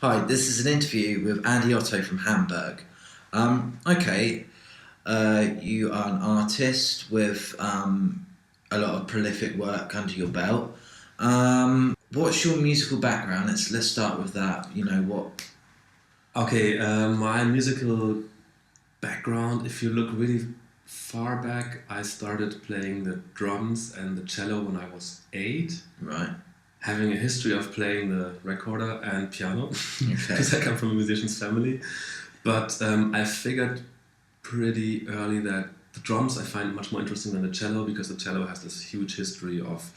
Hi, this is an interview with Andi Otto from Hamburg. You are an artist with a lot of prolific work under your belt. What's your musical background? Let's start with that. You know what? Okay, my musical background, if you look really far back, I started playing the drums and the cello when I was 8. Right. Having a history of playing the recorder and piano, because I come from a musician's family. But I figured pretty early that the drums I find much more interesting than the cello, because the cello has this huge history of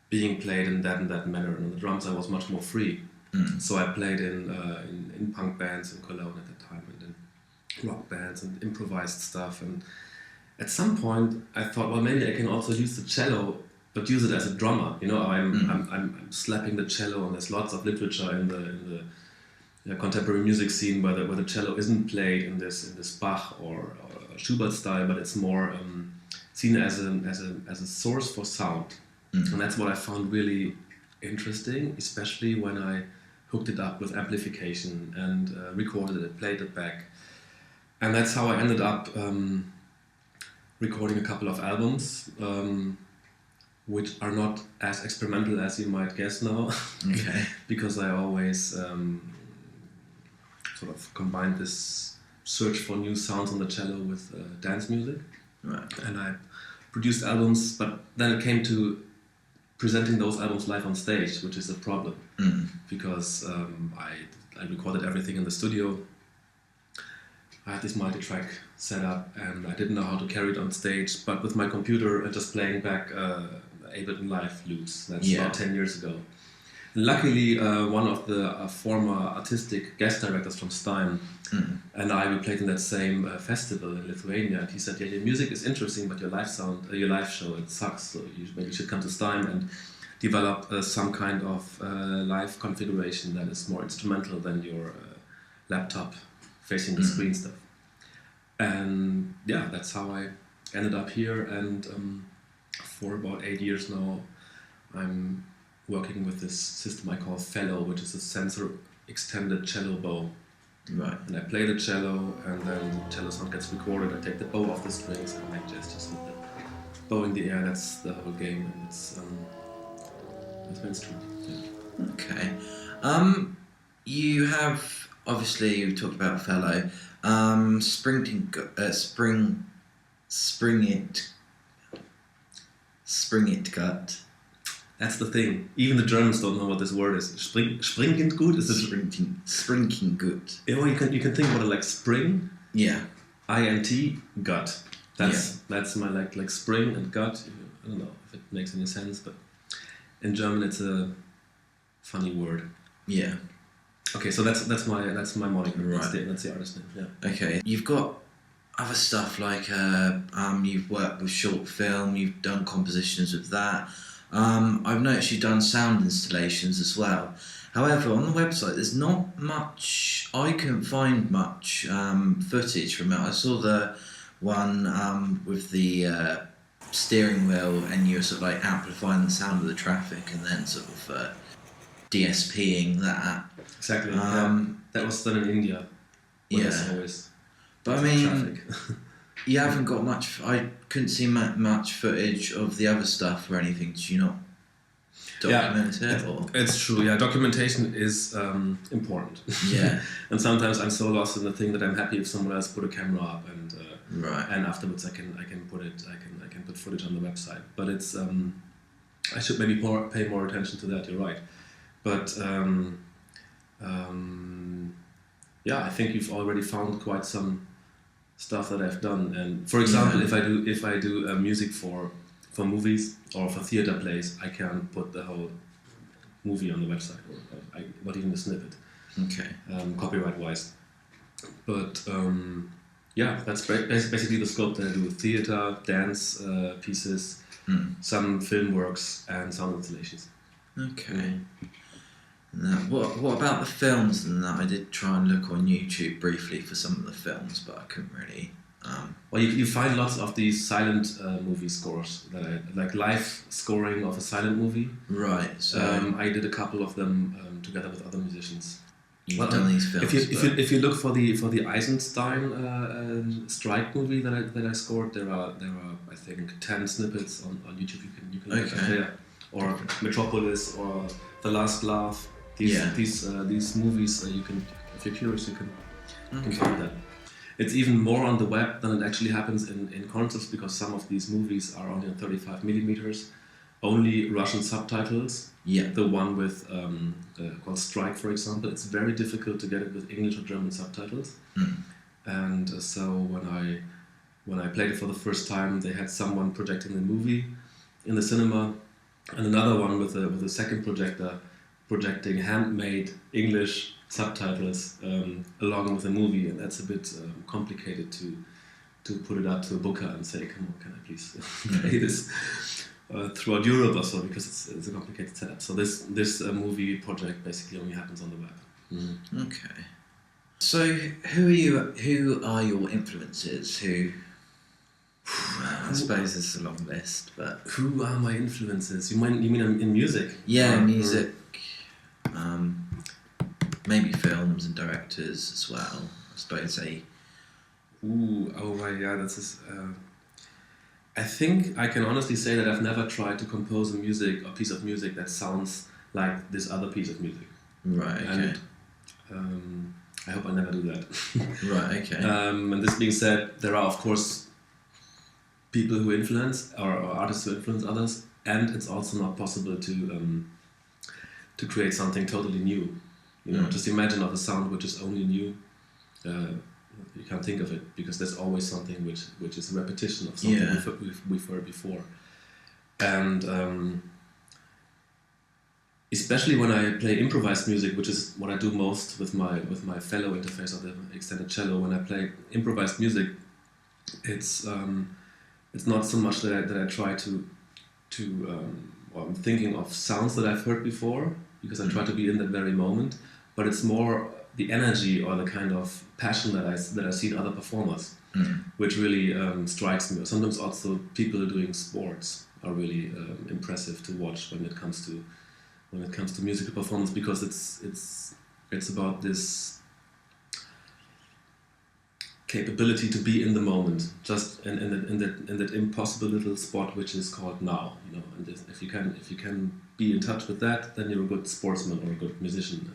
being played in that manner, and the drums I was much more free. So I played in punk bands in Cologne at the time, and in rock bands and improvised stuff. And at some point I thought, well, maybe I can also use the cello, but use it as a drummer. You know, I'm slapping the cello, and there's lots of literature in the contemporary music scene where the cello isn't played in this Bach or Schubert style, but it's more seen as a source for sound. And that's what I found really interesting, especially when I hooked it up with amplification and recorded it, played it back. And that's how I ended up recording a couple of albums, which are not as experimental as you might guess now. Okay. Because I always sort of combined this search for new sounds on the cello with dance music. Right. And I produced albums, but then it came to presenting those albums live on stage, which is a problem, because I recorded everything in the studio. I had this multi-track setup, and I didn't know how to carry it on stage, but with my computer just playing back Ableton Live loops. That's about 10 years ago. And luckily, one of the former artistic guest directors from STEIM and I, we played in that same festival in Lithuania, and he said, yeah, your music is interesting, but your live show, it sucks, so maybe you should come to STEIM and develop some kind of live configuration that is more instrumental than your laptop facing the screen stuff. And yeah, that's how I ended up here, and for about 8 years now I'm working with this system I call Fellow, which is a sensor extended cello bow. Right. And I play the cello, and then the cello sound gets recorded. I take the bow off the strings and make gestures with the bow in the air. That's the whole game, and it's my instrument. Yeah. Okay. You have, obviously, you talked about Fellow. Spring it gut. That's the thing. Even the Germans don't know what this word is. Springend gut is Springend gut. You know, you can think about it like spring. Yeah. INT gut. That's my like spring and gut. I don't know if it makes any sense, but in German it's a funny word. Yeah. Okay, so that's my moniker. Right. That's the artist name. Yeah. Okay. You've got other stuff like you've worked with short film. You've done compositions with that. I've noticed you've done sound installations as well. However, on the website, there's not much. I couldn't find much footage from it. I saw the one with the steering wheel, and you were sort of like amplifying the sound of the traffic, and then sort of DSPing that. Exactly. That was done in India. But I mean, traffic. You haven't got much. I couldn't see much footage of the other stuff or anything. Did you not document it? Or? It's true. Yeah, documentation is important. Yeah. And sometimes I'm so lost in the thing that I'm happy if someone else put a camera up, and right. And afterwards I can put footage on the website. But it's I should maybe pay more attention to that. You're right. But yeah, I think you've already found quite some stuff that I've done. And for example, if I do music for movies or for theater plays, I can put the whole movie on the website, or not even a snippet. Okay. Copyright wise. But yeah, that's basically the scope that I do: theater, dance pieces, some film works, and sound installations. Okay. Now, what about the films and that? I did try and look on YouTube briefly for some of the films, but I couldn't really. Well, you find lots of these silent movie scores that I like, live scoring of a silent movie. Right. So I did a couple of them together with other musicians. You've done these films. If you look for the Eisenstein strike movie that I scored, there are I think 10 snippets on YouTube you can look at there, or Metropolis or The Last Laugh. These movies you can, if you're curious, you can find that. It's even more on the web than it actually happens in concerts, because some of these movies are only on 35 millimeters, only Russian subtitles. Yeah. The one with called Strike, for example, it's very difficult to get it with English or German subtitles. And so when I played it for the first time, they had someone projecting the movie in the cinema, and another one with a second projector projecting handmade English subtitles along with the movie, and that's a bit complicated to put it up to a booker and say, come on, can I please play this throughout Europe or so, because it's a complicated setup. So this movie project basically only happens on the web. Okay. So who are your influences? I suppose it's a long list, but who are my influences? You mean in music? Yeah, music. Maybe films and directors as well. I suppose I think I can honestly say that I've never tried to compose a piece of music that sounds like this other piece of music. Right. Okay. And I hope I never do that. Right. Okay. And this being said, there are of course people who influence or artists who influence others, and it's also not possible to create something totally new. You know, just imagine of a sound which is only new. You can't think of it, because there's always something which is a repetition of something we've heard before. And especially when I play improvised music, which is what I do most with my fellow interface of the extended cello. When I play improvised music, it's not so much that I try or I'm thinking of sounds that I've heard before, because I try to be in that very moment, but it's more the energy or the kind of passion that I see in other performers, which really strikes me. Or sometimes also people doing sports are really impressive to watch when it comes to musical performance, because it's about this capability to be in the moment, just in that impossible little spot which is called now. You know, and if you can be in touch with that, then you're a good sportsman or a good musician.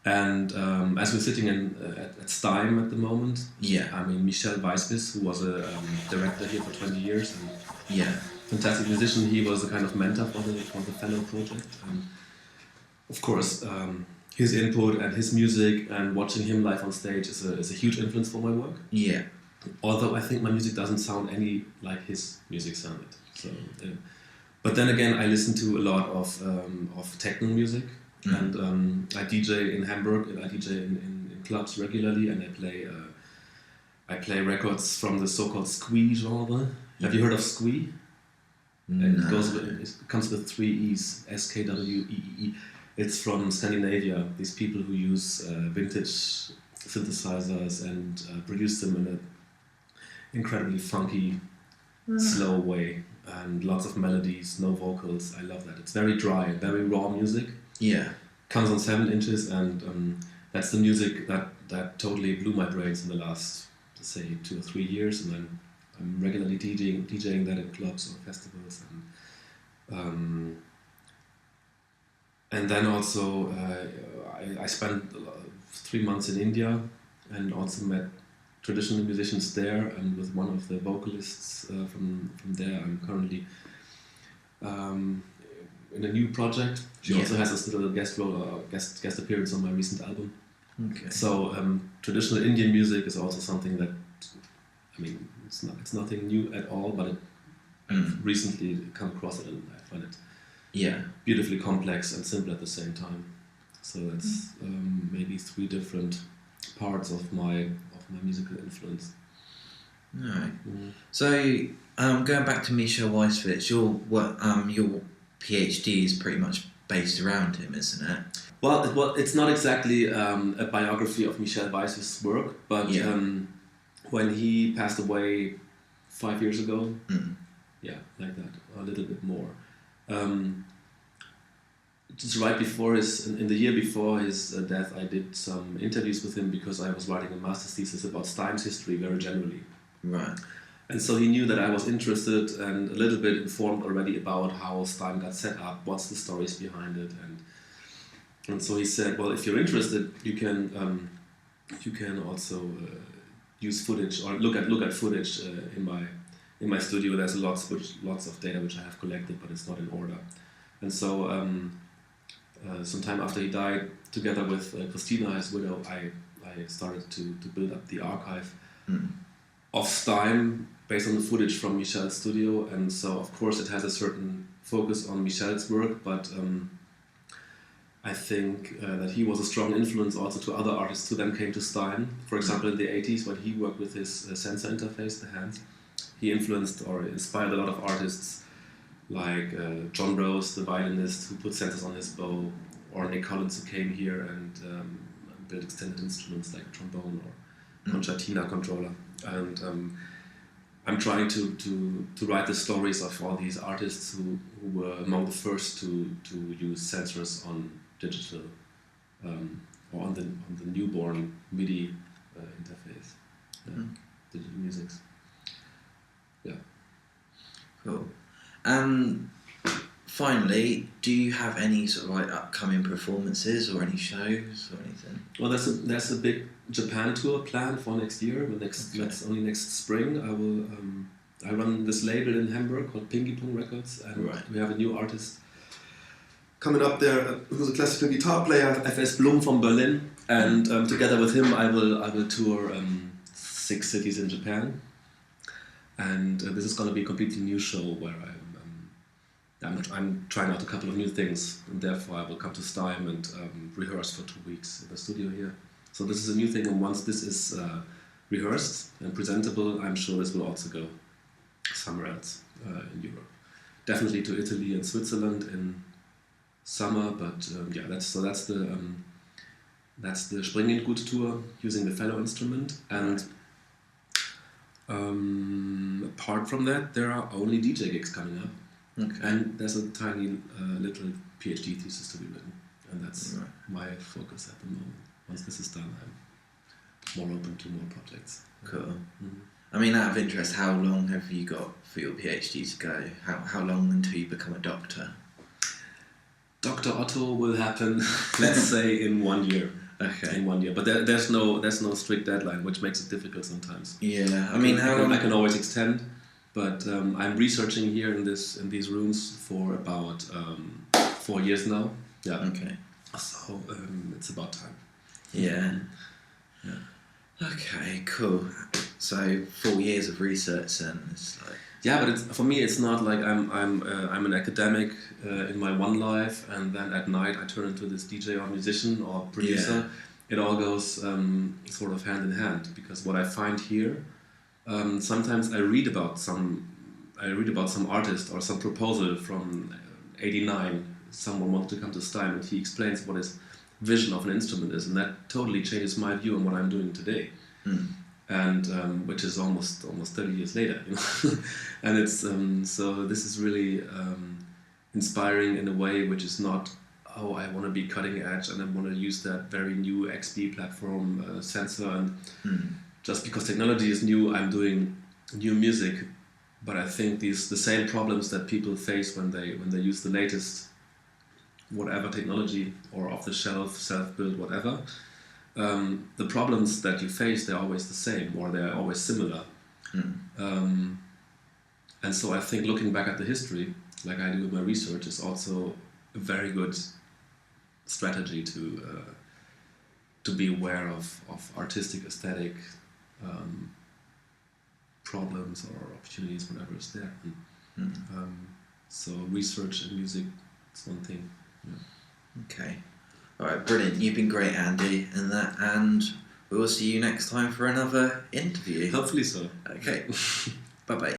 And as we're sitting at STEIM at the moment, I mean, Michel Weisbis, who was a director here for 20 years, and fantastic musician, he was a kind of mentor for the fellow project. And of course, his input and his music and watching him live on stage is a huge influence for my work. Yeah. Although I think my music doesn't sound any like his music sounded. So, but then again, I listen to a lot of techno music. And I DJ in Hamburg, and I DJ in clubs regularly, and I play records from the so-called squee genre. Have you heard of squee? No. It comes with 3 E's, SKWEEE. It's from Scandinavia. These people who use vintage synthesizers and produce them in an incredibly funky, slow way, and lots of melodies, no vocals. I love that. It's very dry, very raw music. Yeah, comes on 7 inches, and that's the music that totally blew my brains in the last, let's say, 2 or 3 years, and I'm regularly DJing that in clubs or festivals, and then also I spent 3 months in India, and also met traditional musicians there, and with one of the vocalists from there, I'm currently in a new project. She also has this little guest role or guest appearance on my recent album. Okay. So traditional Indian music is also something that, I mean, it's nothing new at all, but I've recently come across it, and I find it beautifully complex and simple at the same time. So that's maybe 3 different parts of my musical influence. All right. So going back to Michel Weisbis, your PhD is pretty much based around him, isn't it? Well, it's not exactly a biography of Michel Weisbis' work, but when he passed away 5 years ago, like that, a little bit more. just right before in the year before his death, I did some interviews with him because I was writing a master's thesis about STEIM's history very generally. Right. And so he knew that I was interested and a little bit informed already about how STEIM got set up, what's the stories behind it, and so he said, well, if you're interested, you can also use footage or look at footage in my studio. There's lots of data which I have collected, but it's not in order. And so sometime after he died, together with Christina, his widow, I started to build up the archive of STEIM based on the footage from Michel's studio. And so, of course, it has a certain focus on Michel's work, but I think that he was a strong influence also to other artists who then came to STEIM. For example, in the 80s, when he worked with his sensor interface, the hands, he influenced or inspired a lot of artists like John Rose, the violinist, who put sensors on his bow, or Nick Collins, who came here and built extended instruments like trombone or concertina controller. And I'm trying to write the stories of all these artists who were among the first to use sensors on digital or on the newborn MIDI interface, digital musics. Yeah. Cool. Finally, do you have any sort of like upcoming performances or any shows or anything? Well, there's a big Japan tour planned for next year. That's only next spring. I run this label in Hamburg called Pingy Pong Records, and we have a new artist coming up there who's a classical guitar player, F.S. Blum from Berlin, and together with him I will tour 6 cities in Japan, and this is going to be a completely new show where I'm trying out a couple of new things, and therefore I will come to STEIM and rehearse for 2 weeks in the studio here. So this is a new thing, and once this is rehearsed and presentable, I'm sure this will also go somewhere else in Europe. Definitely to Italy and Switzerland in summer, but that's the Springen Gut tour using the fellow instrument, and apart from that, there are only DJ gigs coming up. Okay. And there's a tiny little PhD thesis to be written, and that's my focus at the moment. Once this is done, I'm more open to more projects. Cool. Mm-hmm. I mean, out of interest, how long have you got for your PhD to go? How long until you become a doctor? Dr. Otto will happen, let's say, in 1 year. Okay. In 1 year, but there's no strict deadline, which makes it difficult sometimes. Yeah. I mean, how long? I can always extend. But I'm researching here in these rooms for about 4 years now. Yeah. Okay. So it's about time. Yeah. Yeah. Okay. Cool. So 4 years of research, then it's like. Yeah, but for me, it's not like I'm an academic in my one life, and then at night I turn into this DJ or musician or producer. Yeah. It all goes sort of hand in hand, because what I find here. Sometimes I read about some artist or some proposal from '89. Someone wanted to come to STEIM, and he explains what his vision of an instrument is, and that totally changes my view on what I'm doing today. And which is almost 30 years later, you know. And it's so this is really inspiring in a way which is not, oh, I want to be cutting edge and I want to use that very new XP platform sensor, and just because technology is new, I'm doing new music. But I think the same problems that people face when they use the latest whatever technology or off-the-shelf, self-built whatever, the problems that you face, they're always the same, or they're always similar. And so I think looking back at the history, like I do with my research, is also a very good strategy to be aware of artistic, aesthetic problems or opportunities, whatever is there. So research and music is one thing. Yeah. Okay. All right, brilliant. You've been great, Andy, and we will see you next time for another interview. Hopefully so. Okay. Bye-bye.